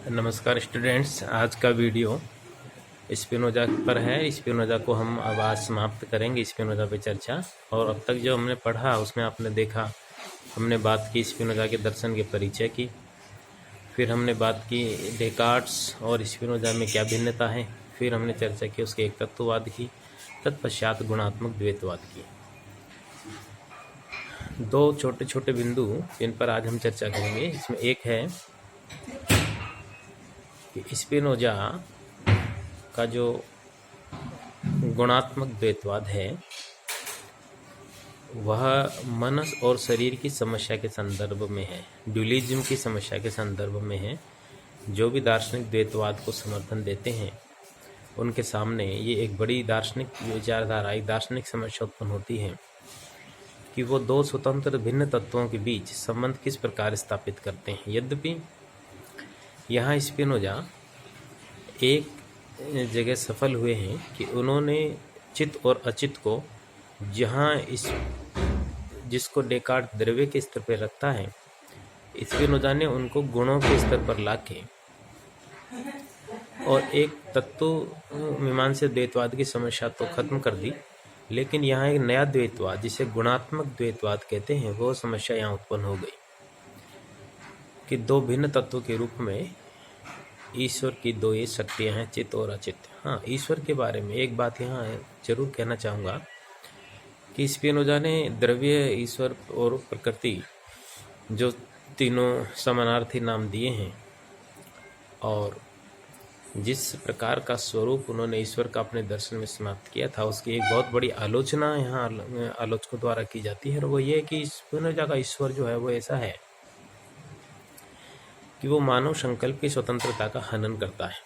नमस्कार स्टूडेंट्स, आज का वीडियो स्पिनोजा पर है। स्पिनोजा को हम अब आज समाप्त करेंगे। स्पिनोजा पे चर्चा, और अब तक जो हमने पढ़ा उसमें आपने देखा, हमने बात की स्पिनोजा के दर्शन के परिचय की, फिर हमने बात की डेकार्ट्स और स्पिनोजा में क्या भिन्नता है, फिर हमने चर्चा की उसके एक तत्ववाद की, तत्पश्चात गुणात्मक द्वैतवाद की। दो छोटे छोटे बिंदु जिन पर आज हम चर्चा करेंगे, इसमें एक है कि स्पिनोजा का जो गुणात्मक द्वैतवाद है वह मनस और शरीर की समस्या के संदर्भ में है, ड्यूलिज्म की समस्या के संदर्भ में है। जो भी दार्शनिक द्वैतवाद को समर्थन देते हैं उनके सामने ये एक बड़ी दार्शनिक विचारधारा, एक दार्शनिक समस्या उत्पन्न होती है कि वो दो स्वतंत्र भिन्न तत्वों के बीच संबंध किस प्रकार स्थापित करते हैं। यद्यपि यहाँ स्पिनोजा एक जगह सफल हुए हैं कि उन्होंने चित्त और अचित्त को, जहाँ जिसको डेकार्ट द्रव्य के स्तर पर रखता है, स्पिनोजा ने उनको गुणों के स्तर पर लाके और एक तत्व मीमांसा द्वैतवाद की समस्या तो खत्म कर दी, लेकिन यहाँ एक नया द्वैतवाद जिसे गुणात्मक द्वैतवाद कहते हैं वो समस्या यहाँ उत्पन्न हो गई कि दो भिन्न तत्वों के रूप में ईश्वर की दो ये शक्तियाँ हैं, चित्त और अचित्त। हाँ, ईश्वर के बारे में एक बात यहाँ जरूर कहना चाहूँगा कि स्पिनोजा ने द्रव्य, ईश्वर और प्रकृति जो तीनों समानार्थी नाम दिए हैं, और जिस प्रकार का स्वरूप उन्होंने ईश्वर का अपने दर्शन में समाप्त किया था, उसकी एक बहुत बड़ी आलोचना यहाँ आलोचकों द्वारा की जाती है। और वो ये कि स्पिनोजा का ईश्वर जो है वो ऐसा है कि वो मानव संकल्प की स्वतंत्रता का हनन करता है,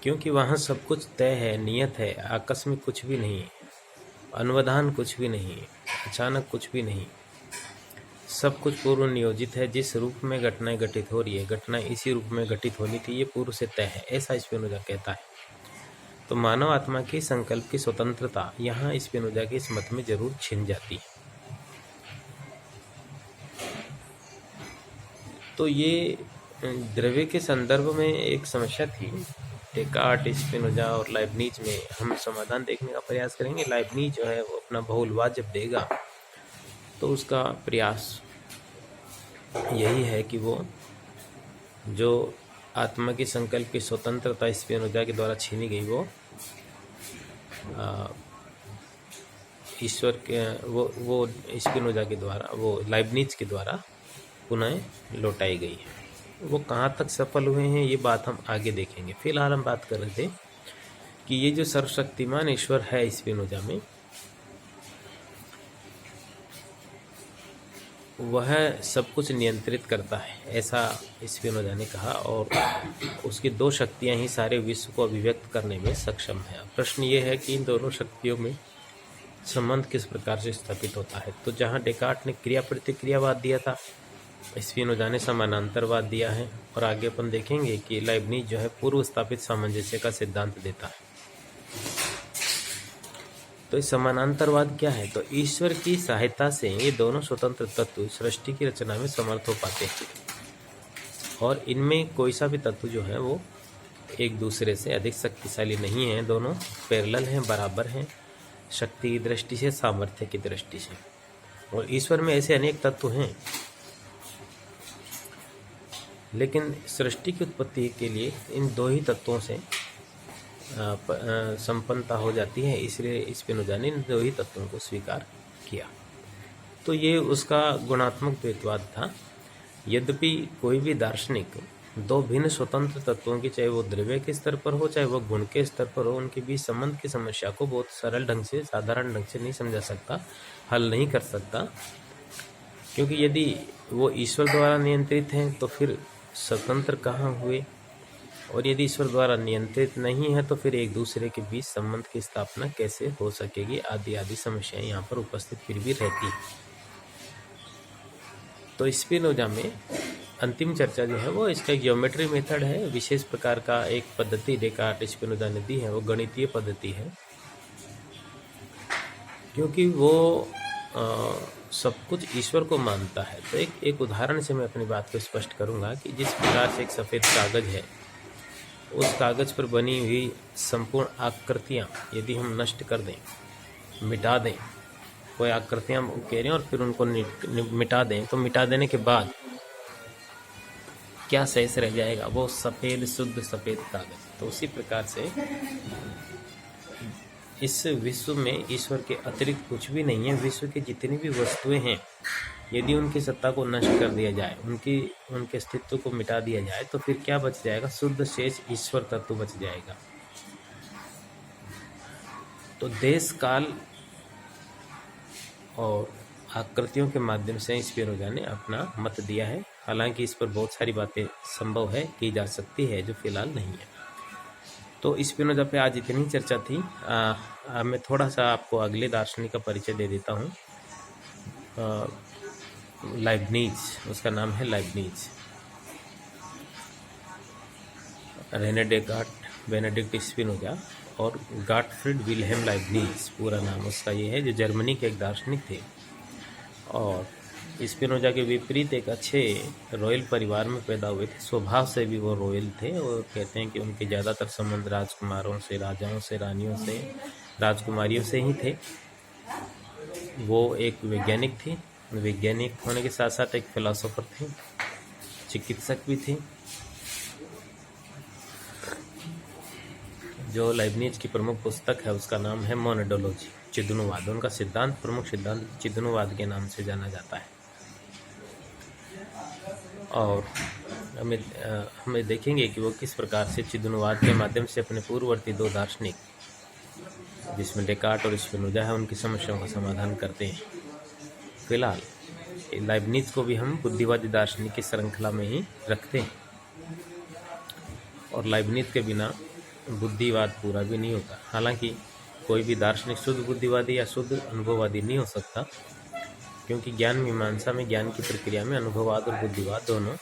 क्योंकि वहाँ सब कुछ तय है, नियत है, आकस्मिक कुछ भी नहीं, अनुवधान कुछ भी नहीं, अचानक कुछ भी नहीं, सब कुछ पूर्व नियोजित है। जिस रूप में घटनाएं घटित हो रही है, घटनाएं इसी रूप में घटित होनी थी, ये पूर्व से तय है, ऐसा स्पिनोजा कहता है। तो मानव आत्मा की संकल्प की स्वतंत्रता यहाँ स्पिनोजा के इस मत में जरूर छिन जाती है। तो ये द्रव्य के संदर्भ में एक समस्या थी। डेकार्ट, स्पिनोजा और लाइबनिज में हम समाधान देखने का प्रयास करेंगे। लाइबनिज जो है वो अपना बहुलवाद जब देगा तो उसका प्रयास यही है कि वो जो आत्मा की संकल्प की स्वतंत्रता स्पिनोजा के द्वारा छीनी गई वो ईश्वर के वो स्पिनोजा के द्वारा, वो लाइबनिज के द्वारा पुनः लौटाई गई है। वो कहाँ तक सफल हुए हैं ये बात हम आगे देखेंगे। फिलहाल हम बात कर रहे थे कि ये जो सर्वशक्तिमान ईश्वर है स्पिनोजा में, वह सब कुछ नियंत्रित करता है, ऐसा स्पिनोजा ने कहा, और उसकी दो शक्तियां ही सारे विश्व को अभिव्यक्त करने में सक्षम है। प्रश्न ये है कि इन दोनों शक्तियों में संबंध किस प्रकार से स्थापित होता है। तो जहाँ डेकार्ट ने क्रिया प्रतिक्रियावाद दिया था, स्पिनोजा ने समानांतरवाद दिया है, और आगे अपन देखेंगे कि लाइबनिज जो है पूर्व स्थापित सामंजस्य का सिद्धांत देता है। तो इस समानांतरवाद क्या है? तो ईश्वर की सहायता से ये दोनों स्वतंत्र तत्व सृष्टि की रचना में समर्थ हो पाते हैं, और इनमें कोई सा भी तत्व जो है वो एक दूसरे से अधिक शक्तिशाली नहीं है, दोनों पैरेलल हैं, बराबर हैं, शक्ति की दृष्टि से, सामर्थ्य की दृष्टि से। और ईश्वर में ऐसे अनेक तत्व हैं, लेकिन सृष्टि की उत्पत्ति के लिए इन दो ही तत्वों से संपन्नता हो जाती है, इसलिए स्पिनोजा ने इन दो ही तत्वों को स्वीकार किया। तो ये उसका गुणात्मक द्वैतवाद था। यद्यपि कोई भी दार्शनिक दो भिन्न स्वतंत्र तत्वों की, चाहे वो द्रव्य के स्तर पर हो चाहे वो गुण के स्तर पर हो, उनके बीच संबंध की समस्या को बहुत सरल ढंग से, साधारण ढंग से नहीं समझा सकता, हल नहीं कर सकता, क्योंकि यदि वो ईश्वर द्वारा नियंत्रित हैं तो फिर स्वतंत्र कहाँ हुए, और यदि ईश्वर द्वारा नियंत्रित नहीं है तो फिर एक दूसरे के बीच संबंध की स्थापना कैसे हो सकेगी, आदि आदि समस्याएं यहाँ पर उपस्थित फिर भी रहती है। तो स्पिनोजा में अंतिम चर्चा जो है वो इसका एक ज्योमेट्री मेथड है, विशेष प्रकार का एक पद्धति डेकार्ट स्पिनोजा ने दी है, वो गणितीय पद्धति है, क्योंकि वो सब कुछ ईश्वर को मानता है। तो एक उदाहरण से मैं अपनी बात को स्पष्ट करूंगा कि जिस प्रकार से एक सफ़ेद कागज़ है, उस कागज़ पर बनी हुई संपूर्ण आकृतियाँ यदि हम नष्ट कर दें, मिटा दें, कोई आकृतियाँ कह रहे हैं और फिर उनको मिटा दें, तो मिटा देने के बाद क्या शेष रह जाएगा? वो सफ़ेद, शुद्ध सफ़ेद कागज़। तो उसी प्रकार से इस विश्व में ईश्वर के अतिरिक्त कुछ भी नहीं है। विश्व की जितनी भी वस्तुएं हैं, यदि उनकी सत्ता को नष्ट कर दिया जाए, उनके अस्तित्व को मिटा दिया जाए, तो फिर क्या बच जाएगा? शुद्ध शेष ईश्वर तत्व बच जाएगा। तो देश काल और आकृतियों के माध्यम से स्पिनोजा ने अपना मत दिया है। हालांकि इस पर बहुत सारी बातें संभव है, की जा सकती है, जो फिलहाल नहीं है। तो स्पिनोजा पे आज इतनी चर्चा थी। मैं थोड़ा सा आपको अगले दार्शनिक का परिचय दे देता हूँ। लाइबनिज, उसका नाम है Leibniz. Rene Descartes, Benedict Spinoza और गॉटफ्रीड विल्हेम लाइबनिज, पूरा नाम उसका ये है, जो जर्मनी के एक दार्शनिक थे। और स्पिनोजा के विपरीत एक अच्छे रॉयल परिवार में पैदा हुए थे। स्वभाव से भी वो रॉयल थे और कहते हैं कि उनके ज़्यादातर संबंध राजकुमारों से, राजाओं से, रानियों से, राजकुमारियों से ही थे। वो एक वैज्ञानिक थे। वैज्ञानिक होने के साथ साथ एक फिलोसोफर थे, चिकित्सक भी थे। जो लाइबनिज की प्रमुख पुस्तक है उसका नाम है मोनोडोलॉजी, चिदनुवाद। उनका सिद्धांत, प्रमुख सिद्धांत चिदनुवाद के नाम से जाना जाता है। और हमें देखेंगे कि वो किस प्रकार से चिदनुवाद के माध्यम से अपने पूर्ववर्ती दो दार्शनिक, जिसमें डेकार्ट और स्पिनोजा है, उनकी समस्याओं का समाधान करते हैं। फिलहाल लाइबनिज को भी हम बुद्धिवादी दार्शनिक की श्रृंखला में ही रखते हैं। और लाइबनिज के बिना बुद्धिवाद पूरा भी नहीं होता। हालांकि कोई भी दार्शनिक शुद्ध बुद्धिवादी या शुद्ध अनुभववादी नहीं हो सकता, क्योंकि ज्ञान मीमांसा में, ज्ञान की प्रक्रिया में अनुभववाद और बुद्धिवाद दोनों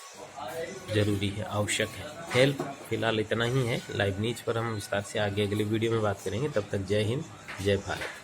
जरूरी है, आवश्यक है। फिलहाल इतना ही है। लाइबनिज पर हम विस्तार से आगे अगले वीडियो में बात करेंगे। तब तक जय हिंद, जय भारत।